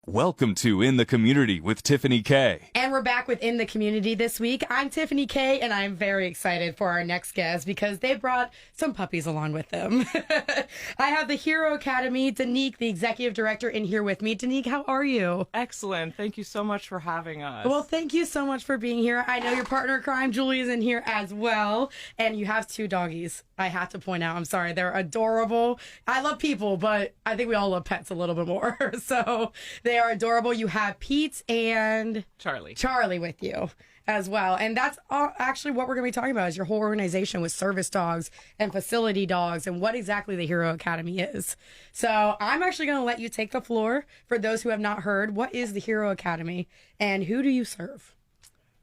Welcome to In the Community with Tiffany K. And we're back with In the Community this week. I'm Tiffany K, and I'm very excited for our next guest because they brought some puppies along with them. I have the Hero Academy, Danique, the executive director, in here with me. Danique, how are you? Excellent. Thank you so much for having us. Well, thank you so much for being here. I know your partner in crime, Juli, is in here as well. And you have two doggies, I have to point out. I'm sorry. They're adorable. I love people, but I think we all love pets a little bit more. So they are adorable. You have Pete and Charlie with you as well. And that's actually what we're going to be talking about is your whole organization with service dogs and facility dogs and what exactly the Hero Academy is. So I'm actually going to let you take the floor for those who have not heard. What is the Hero Academy and who do you serve?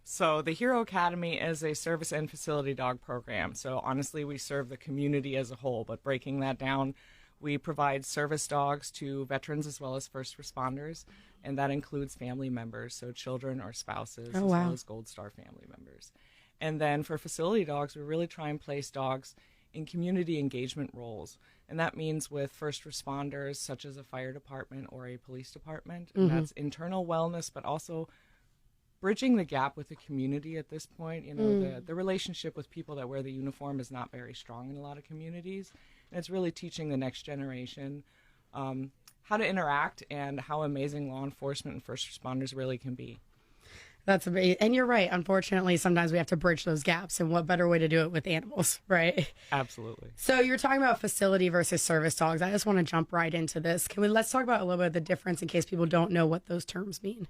So the Hero Academy is a service and facility dog program. So honestly, we serve the community as a whole, but breaking that down, we provide service dogs to veterans as well as first responders, and that includes family members, so children or spouses, as well as Gold Star family members. And then for facility dogs, we really try and place dogs in community engagement roles, and that means with first responders, such as a fire department or a police department, and that's internal wellness, but also bridging the gap with the community at this point. You know, the relationship with people that wear the uniform is not very strong in a lot of communities. And it's really teaching the next generation how to interact and how amazing law enforcement and first responders really can be. That's amazing. And you're right. Unfortunately, sometimes we have to bridge those gaps. And what better way to do it with animals, right? Absolutely. So you're talking about facility versus service dogs. I just want to jump right into this. Let's talk about a little bit of the difference in case people don't know what those terms mean.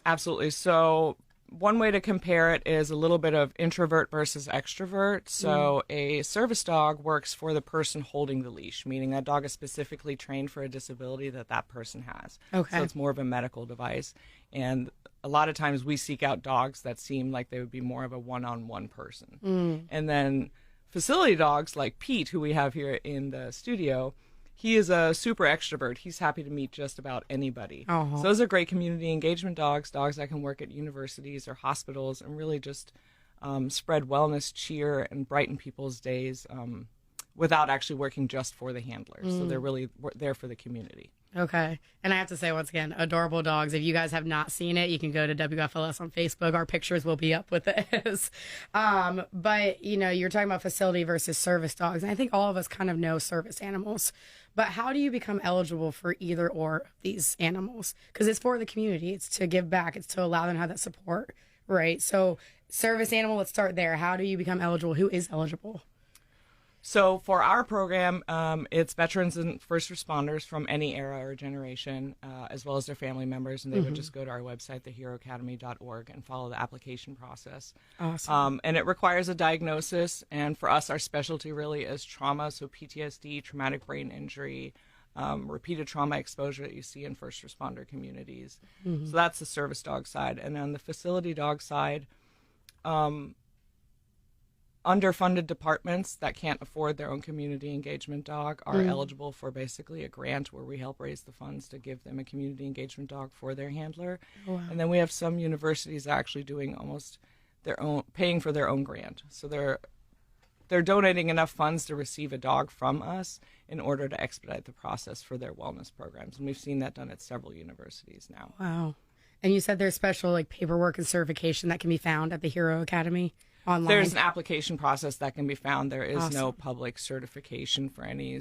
Absolutely. So one way to compare it is a little bit of introvert versus extrovert. So a service dog works for the person holding the leash, meaning that dog is specifically trained for a disability that that person has. Okay. So it's more of a medical device. And a lot of times we seek out dogs that seem like they would be more of a one-on-one person. And then facility dogs like Pete, who we have here in the studio, he is a super extrovert. He's happy to meet just about anybody. So those are great community engagement dogs that can work at universities or hospitals and really just spread wellness, cheer, and brighten people's days without actually working just for the handlers. So they're really there for the community. Okay. And I have to say, once again, adorable dogs. If you guys have not seen it, you can go to WFLS on Facebook. Our pictures will be up with this. But, you know, you're talking about facility versus service dogs. And I think all of us kind of know service animals. But how do you become eligible for either or of these animals? Because it's for the community. It's to give back. It's to allow them to have that support, right? So service animal, let's start there. How do you become eligible? Who is eligible? So for our program, it's veterans and first responders from any era or generation, as well as their family members, and they would just go to our website, theheroacademy.org, and follow the application process. Awesome. And it requires a diagnosis, and for us, our specialty really is trauma, so PTSD, traumatic brain injury, repeated trauma exposure that you see in first responder communities. So that's the service dog side. And on the facility dog side, underfunded departments that can't afford their own community engagement dog are eligible for basically a grant where we help raise the funds to give them a community engagement dog for their handler. And then we have some universities actually doing almost their own, paying for their own grant. So they're donating enough funds to receive a dog from us in order to expedite the process for their wellness programs. And we've seen that done at several universities now. Wow. And you said there's special like paperwork and certification that can be found at the Hero Academy? Online. There's an application process that can be found. There is no public certification for any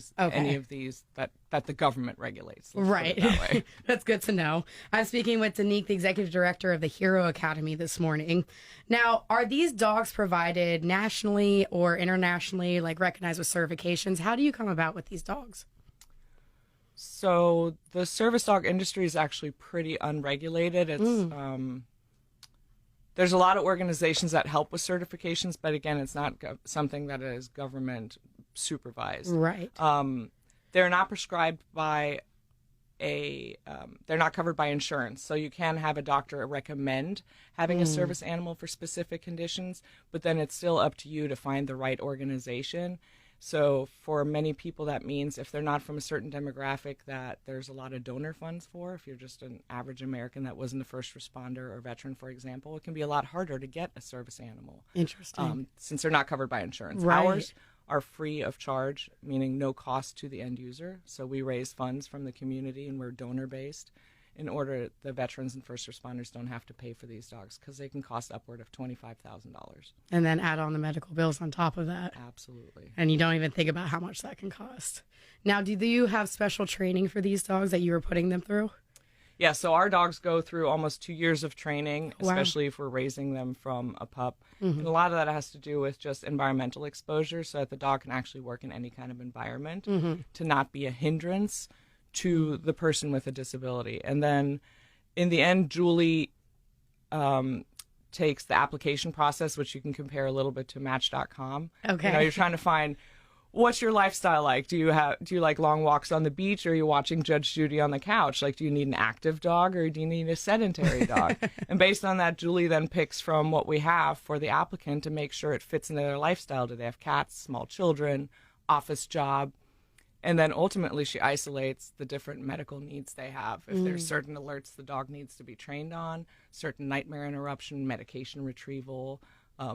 of these that the government regulates. Right. That way. That's good to know. I'm speaking with Danique, the executive director of the Hero Academy this morning. Now, are these dogs provided nationally or internationally, like recognized with certifications? How do you come about with these dogs? So the service dog industry is actually pretty unregulated. It's there's a lot of organizations that help with certifications, but again, it's not something that is government supervised. Right. They're not prescribed by they're not covered by insurance. So you can have a doctor recommend having a service animal for specific conditions, but then it's still up to you to find the right organization. So for many people, that means if they're not from a certain demographic that there's a lot of donor funds for, if you're just an average American that wasn't a first responder or veteran, for example, it can be a lot harder to get a service animal. Interesting. Since they're not covered by insurance. Right. Ours are free of charge, meaning no cost to the end user. So we raise funds from the community and we're donor-based in order the veterans and first responders don't have to pay for these dogs, because they can cost upward of $25,000. And then add on the medical bills on top of that. Absolutely. And you don't even think about how much that can cost. Now, do you have special training for these dogs that you were putting them through? Yeah, so our dogs go through almost 2 years of training, Wow. especially if we're raising them from a pup. And a lot of that has to do with just environmental exposure, so that the dog can actually work in any kind of environment to not be a hindrance to the person with a disability. And then in the end, Juli takes the application process, which you can compare a little bit to Match.com. Okay. You know, you're trying to find, what's your lifestyle like? Do you like long walks on the beach, or are you watching Judge Judy on the couch? Like, do you need an active dog, or do you need a sedentary dog? And based on that, Juli then picks from what we have for the applicant to make sure it fits into their lifestyle. Do they have cats, small children, office job? And then ultimately she isolates the different medical needs they have. If there's certain alerts the dog needs to be trained on, certain nightmare interruption, medication retrieval,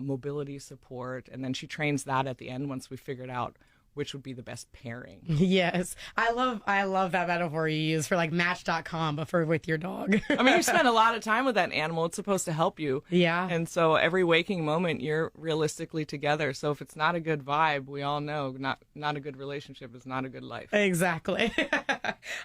mobility support, and then she trains that at the end once we figured out which would be the best pairing. Yes. I love that metaphor you use for like Match.com, but for with your dog. I mean, you spend a lot of time with that animal. It's supposed to help you. Yeah. And so every waking moment you're realistically together. So if it's not a good vibe, we all know not a good relationship is not a good life. Exactly.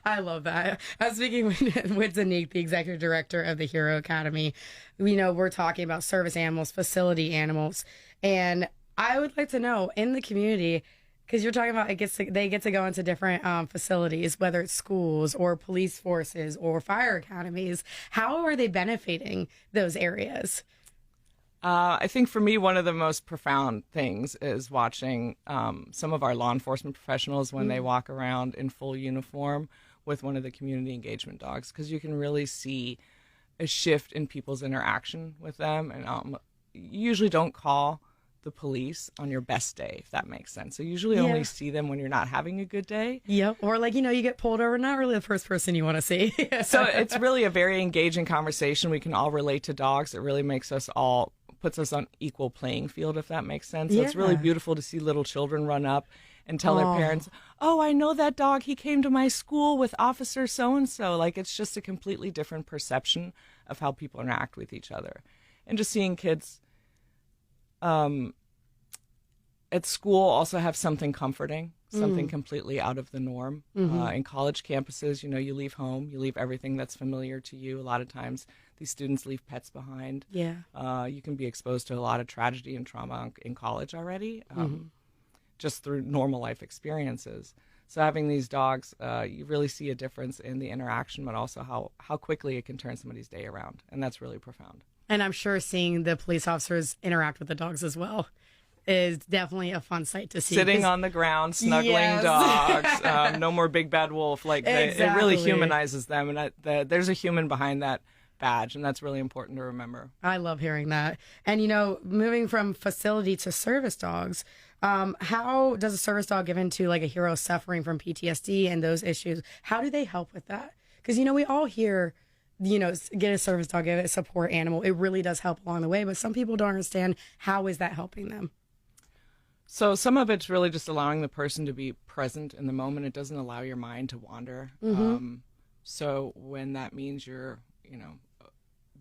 I love that. I was speaking with Danique, the executive director of the Hero Academy. You know, we're talking about service animals, facility animals. And I would like to know, in the community, because you're talking about they get to go into different facilities, whether it's schools or police forces or fire academies. How are they benefiting those areas? I think for me, one of the most profound things is watching some of our law enforcement professionals when they walk around in full uniform with one of the community engagement dogs, because you can really see a shift in people's interaction with them. And you usually don't call the police on your best day, if that makes sense. So usually only see them when you're not having a good day. Yep. Or like, you get pulled over, not really the first person you want to see. So it's really a very engaging conversation. We can all relate to dogs. It really makes us all, puts us on equal playing field, if that makes sense. So it's really beautiful to see little children run up and tell their parents, oh, I know that dog. He came to my school with Officer so-and-so. Like, it's just a completely different perception of how people interact with each other. And just seeing kids at school also have something comforting, something completely out of the norm. In college campuses, you leave home, you leave everything that's familiar to you. A lot of times these students leave pets behind. Yeah. You can be exposed to a lot of tragedy and trauma in college already, just through normal life experiences. So having these dogs, you really see a difference in the interaction, but also how quickly it can turn somebody's day around. And that's really profound. And I'm sure seeing the police officers interact with the dogs as well is definitely a fun sight to see. Sitting on the ground, snuggling dogs, no more big bad wolf. Like it really humanizes them, and there's a human behind that badge, and that's really important to remember. I love hearing that. And moving from facility to service dogs, how does a service dog given to like a hero suffering from PTSD and those issues, how do they help with that? Because we all hear, get a service dog, get a support animal. It really does help along the way, but some people don't understand how is that helping them. So some of it's really just allowing the person to be present in the moment. It doesn't allow your mind to wander. So when that means you're,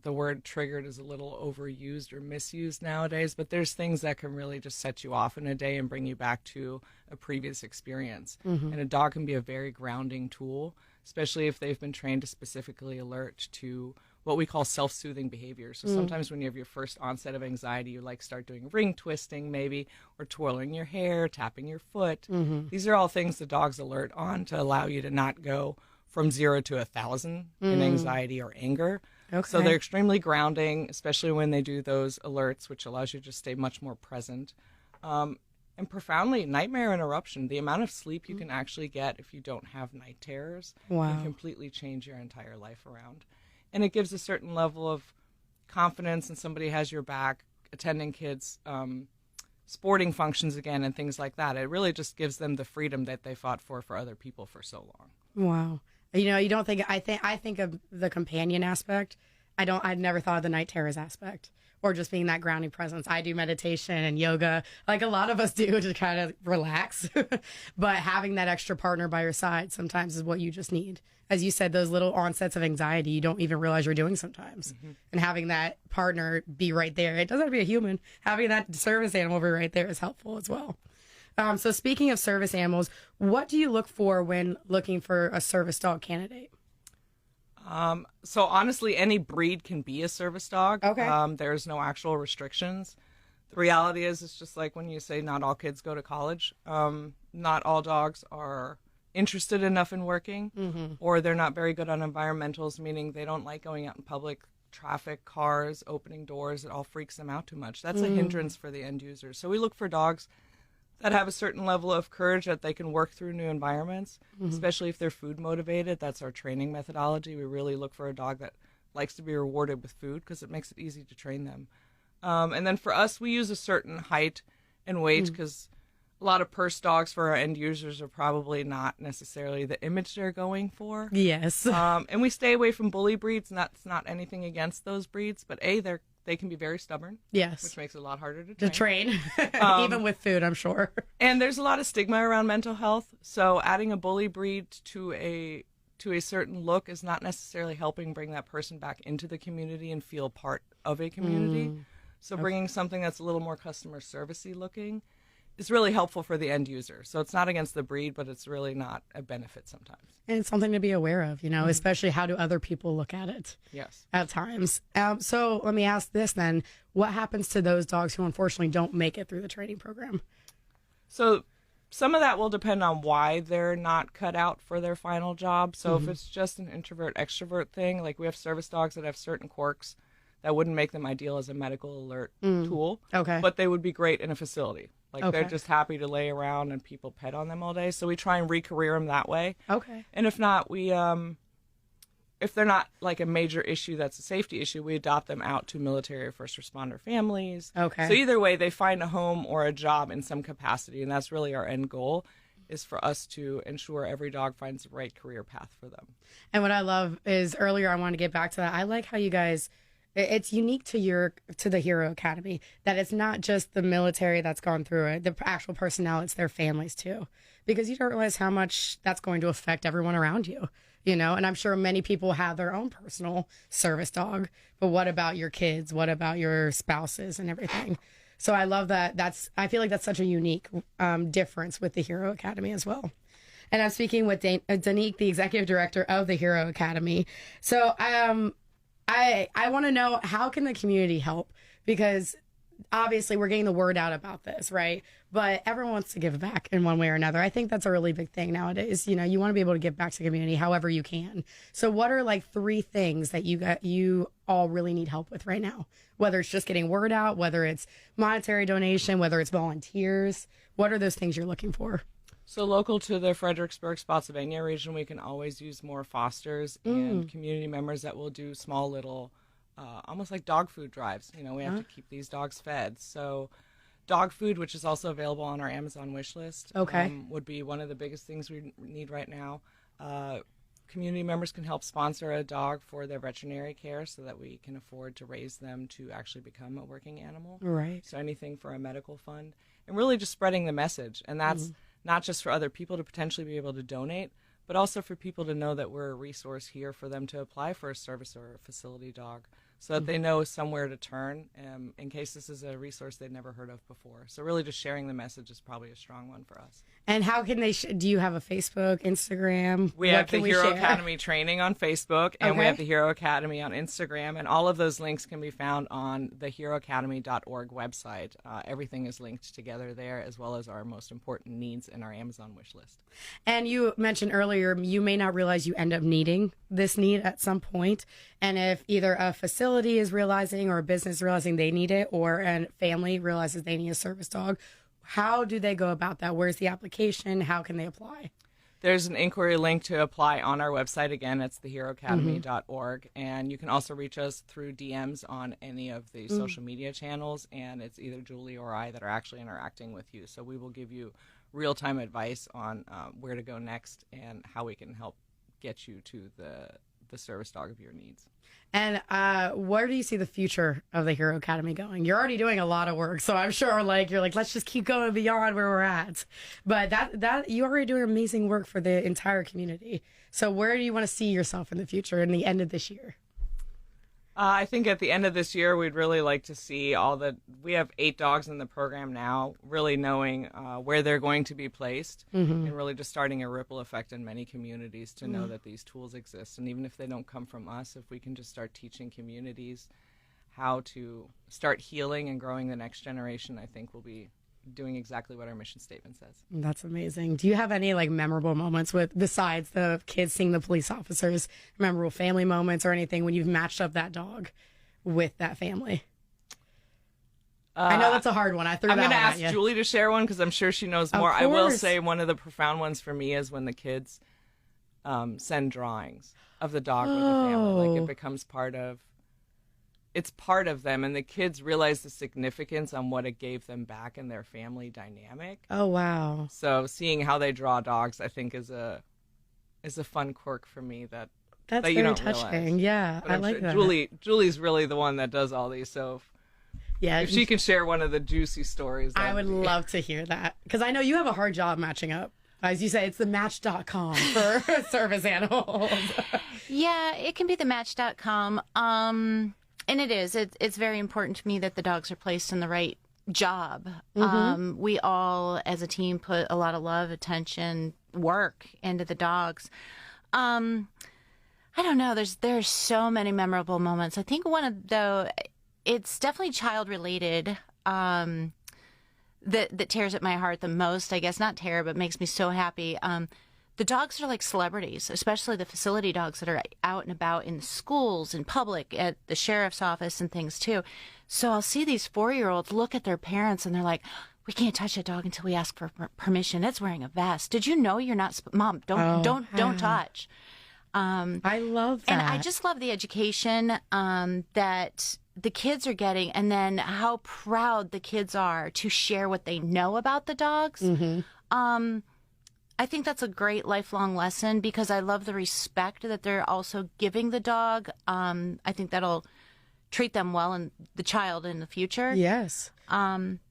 the word triggered is a little overused or misused nowadays, but there's things that can really just set you off in a day and bring you back to a previous experience. And a dog can be a very grounding tool, especially if they've been trained to specifically alert to what we call self-soothing behaviors. So sometimes when you have your first onset of anxiety, you start doing ring twisting maybe, or twirling your hair, tapping your foot. These are all things the dogs alert on to allow you to not go from 0 to 1,000 in anxiety or anger. Okay. So they're extremely grounding, especially when they do those alerts, which allows you to stay much more present. And profoundly, nightmare interruption, the amount of sleep you can actually get if you don't have night terrors can completely change your entire life around. And it gives a certain level of confidence, and somebody has your back, attending kids' sporting functions again and things like that. It really just gives them the freedom that they fought for other people for so long. Wow. You don't think, I think of the companion aspect. I'd never thought of the night terrors aspect, or just being that grounding presence. I do meditation and yoga, like a lot of us do, to kind of relax. But having that extra partner by your side sometimes is what you just need. As you said, those little onsets of anxiety you don't even realize you're doing sometimes. And having that partner be right there, it doesn't have to be a human. Having that service animal be right there is helpful as well. So speaking of service animals, what do you look for when looking for a service dog candidate? So honestly, any breed can be a service dog. Okay. There's no actual restrictions. The reality is, it's just like when you say not all kids go to college. Not all dogs are interested enough in working, or they're not very good on environmentals, meaning they don't like going out in public, traffic, cars, opening doors. It all freaks them out too much. That's a hindrance for the end user. So we look for dogs that have a certain level of courage, that they can work through new environments, especially if they're food motivated. That's our training methodology. We really look for a dog that likes to be rewarded with food because it makes it easy to train them. And then for us, we use a certain height and weight because a lot of purse dogs for our end users are probably not necessarily the image they're going for. Yes. And we stay away from bully breeds, and that's not anything against those breeds, but they can be very stubborn. Yes. Which makes it a lot harder to To train. Even with food, I'm sure. And there's a lot of stigma around mental health. So adding a bully breed to a certain look is not necessarily helping bring that person back into the community and feel part of a community. So bringing something that's a little more customer servicey looking is really helpful for the end user. So it's not against the breed, but it's really not a benefit sometimes. And it's something to be aware of, especially how do other people look at it Yes. at times. So let me ask this then. What happens to those dogs who unfortunately don't make it through the training program? So some of that will depend on why they're not cut out for their final job. So if it's just an introvert-extrovert thing, like we have service dogs that have certain quirks that wouldn't make them ideal as a medical alert tool. Okay. But they would be great in a facility. Like Okay. they're just happy to lay around and people pet on them all day. So we try and re-career them that way. Okay. And if not, we if they're not like a major issue that's a safety issue, we adopt them out to military or first responder families. Okay. So either way, they find a home or a job in some capacity, and that's really our end goal, is for us to ensure every dog finds the right career path for them. And what I love is earlier I wanted to get back to that. I like how you guys, it's unique to the Hero Academy that it's not just the military that's gone through it, the actual personnel, it's their families too, because you don't realize how much that's going to affect everyone around you. And I'm sure many people have their own personal service dog, but what about your kids? What about your spouses and everything? So I love that. I feel like that's such a unique difference with the Hero Academy as well. And I'm speaking with Danique, the executive director of the Hero Academy. So I want to know, how can the community help? Because obviously we're getting the word out about this, right? But everyone wants to give back in one way or another. I think that's a really big thing nowadays. You want to be able to give back to the community however you can. So what are like 3 things that you all really need help with right now? Whether it's just getting word out, whether it's monetary donation, whether it's volunteers, what are those things you're looking for? So local to the Fredericksburg, Spotsylvania region, we can always use more fosters and community members that will do small little, almost like dog food drives. We have to keep these dogs fed. So dog food, which is also available on our Amazon wish list, would be one of the biggest things we need right now. Community members can help sponsor a dog for their veterinary care so that we can afford to raise them to actually become a working animal. Right. So anything for a medical fund, and really just spreading the message. And that's not just for other people to potentially be able to donate, but also for people to know that we're a resource here for them to apply for a service or a facility dog, so that they know somewhere to turn in case this is a resource they'd never heard of before. So really just sharing the message is probably a strong one for us. And how can they, do you have a Facebook, Instagram? We have the Hero Academy training on Facebook, and we have the Hero Academy on Instagram, and all of those links can be found on the heroacademy.org website. Everything is linked together there, as well as our most important needs in our Amazon wish list. And you mentioned earlier, you may not realize you end up needing this need at some point. And if either a facility is realizing or a business realizing they need it, or a family realizes they need a service dog, how do they go about that? Where's the application? How can they apply? There's an inquiry link to apply on our website. Again, it's theheroacademy.org. And you can also reach us through DMs on any of the social media channels. And it's either Juli or I that are actually interacting with you. So we will give you real-time advice on where to go next and how we can help get you to the the service dog of your needs. And where do you see the future of the Hero Academy going? You're already doing a lot of work, so I'm sure you're like, let's just keep going beyond where we're at. But that you're already doing amazing work for the entire community. So where do you want to see yourself in the future, in the end of this year? I think at the end of this year, we'd really like to see we have 8 dogs in the program now, really knowing where they're going to be placed and really just starting a ripple effect in many communities to know that these tools exist. And even if they don't come from us, if we can just start teaching communities how to start healing and growing the next generation, I think we'll be doing exactly what our mission statement says. That's amazing. Do you have any memorable moments besides the kids seeing the police officers, memorable family moments or anything when you've matched up that dog with that family? I know that's a hard one. I'm going to ask Juli to share one because I'm sure she knows more. I will say one of the profound ones for me is when the kids send drawings of the dog with the family. It becomes it's part of them, and the kids realize the significance on what it gave them back in their family dynamic. Oh, wow. So seeing how they draw dogs, I think, is a fun quirk for me that very you don't touching. realize. Yeah, But I like that. Julie's really the one that does all these, so if she can share one of the juicy stories. I would love to hear that, because I know you have a hard job matching up. As you say, it's the Match.com for service animals. Yeah, it can be the Match.com. And it is. It's very important to me that the dogs are placed in the right job. We all, as a team, put a lot of love, attention, work into the dogs. I don't know. There's so many memorable moments. I think it's definitely child related. That tears at my heart the most. I guess not tear, but makes me so happy. The dogs are like celebrities, especially the facility dogs that are out and about in schools, in public, at the sheriff's office and things too. So I'll see these 4-year-olds look at their parents and they're like, we can't touch a dog until we ask for permission. It's wearing a vest. Did you know you're not, Mom, don't touch. I love that. And I just love the education that the kids are getting, and then how proud the kids are to share what they know about the dogs. I think that's a great lifelong lesson because I love the respect that they're also giving the dog. I think that'll treat them well and the child in the future. Yes.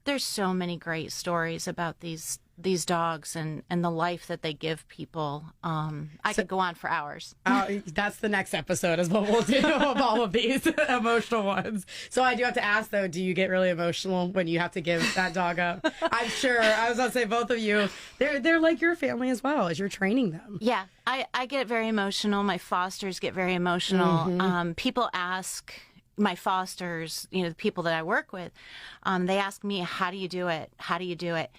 There's so many great stories about these dogs and the life that they give people. I could go on for hours. That's the next episode is what we'll do of all of these emotional ones. So I do have to ask, though, do you get really emotional when you have to give that dog up? I'm sure. I was going to say both of you, they're like your family as well as you're training them. Yeah, I get very emotional. My fosters get very emotional. People ask my fosters, the people that I work with, they ask me, how do you do it? How do you do it?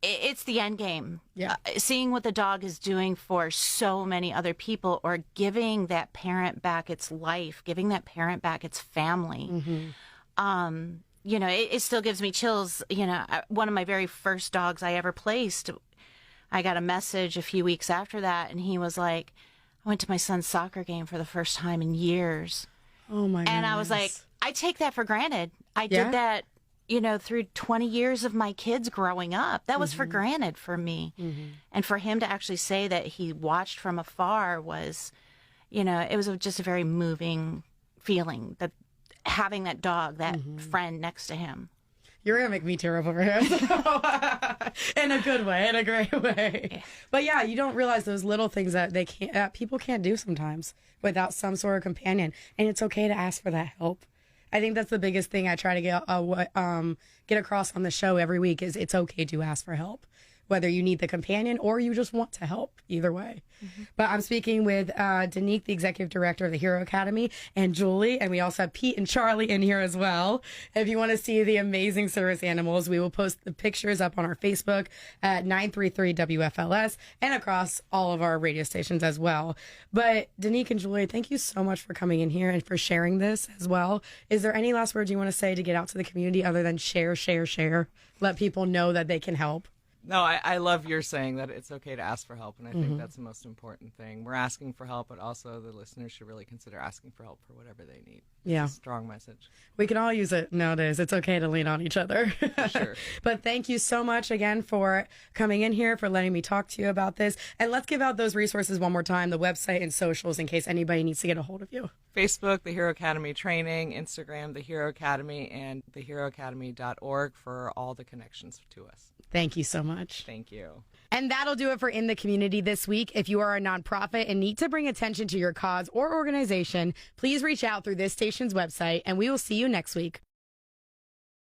It's the end game. Yeah. Seeing what the dog is doing for so many other people, or giving that parent back its life, giving that parent back its family. It still gives me chills. One of my very first dogs I ever placed, I got a message a few weeks after that, and he was like, I went to my son's soccer game for the first time in years. Oh my goodness. And I was like, I take that for granted. I did that, through 20 years of my kids growing up. That was for granted for me. And for him to actually say that he watched from afar was, it was just a very moving feeling, that having that dog, that friend next to him. You're going to make me tear up over here. In a good way, in a great way. Yeah. But yeah, you don't realize those little things that people can't do sometimes without some sort of companion. And it's okay to ask for that help. I think that's the biggest thing I try to get across on the show every week is it's okay to ask for help, whether you need the companion or you just want to help, either way. But I'm speaking with Danique, the executive director of the Hero Academy, and Juli, and we also have Pete and Charlie in here as well. If you want to see the amazing service animals, we will post the pictures up on our Facebook at 933 WFLS and across all of our radio stations as well. But Danique and Juli, thank you so much for coming in here and for sharing this as well. Is there any last words you want to say to get out to the community other than share? Let people know that they can help. No, I love your saying that it's okay to ask for help, and I think that's the most important thing. We're asking for help, but also the listeners should really consider asking for help for whatever they need. Yeah. It's a strong message. We can all use it nowadays. It's okay to lean on each other. Sure. But thank you so much again for coming in here, for letting me talk to you about this. And let's give out those resources one more time, the website and socials, in case anybody needs to get a hold of you. Facebook, The Hero Academy Training, Instagram, The Hero Academy, and theheroacademy.org for all the connections to us. Thank you so much. Thank you. And that'll do it for In the Community this week. If you are a nonprofit and need to bring attention to your cause or organization, please reach out through this station's website, and we will see you next week.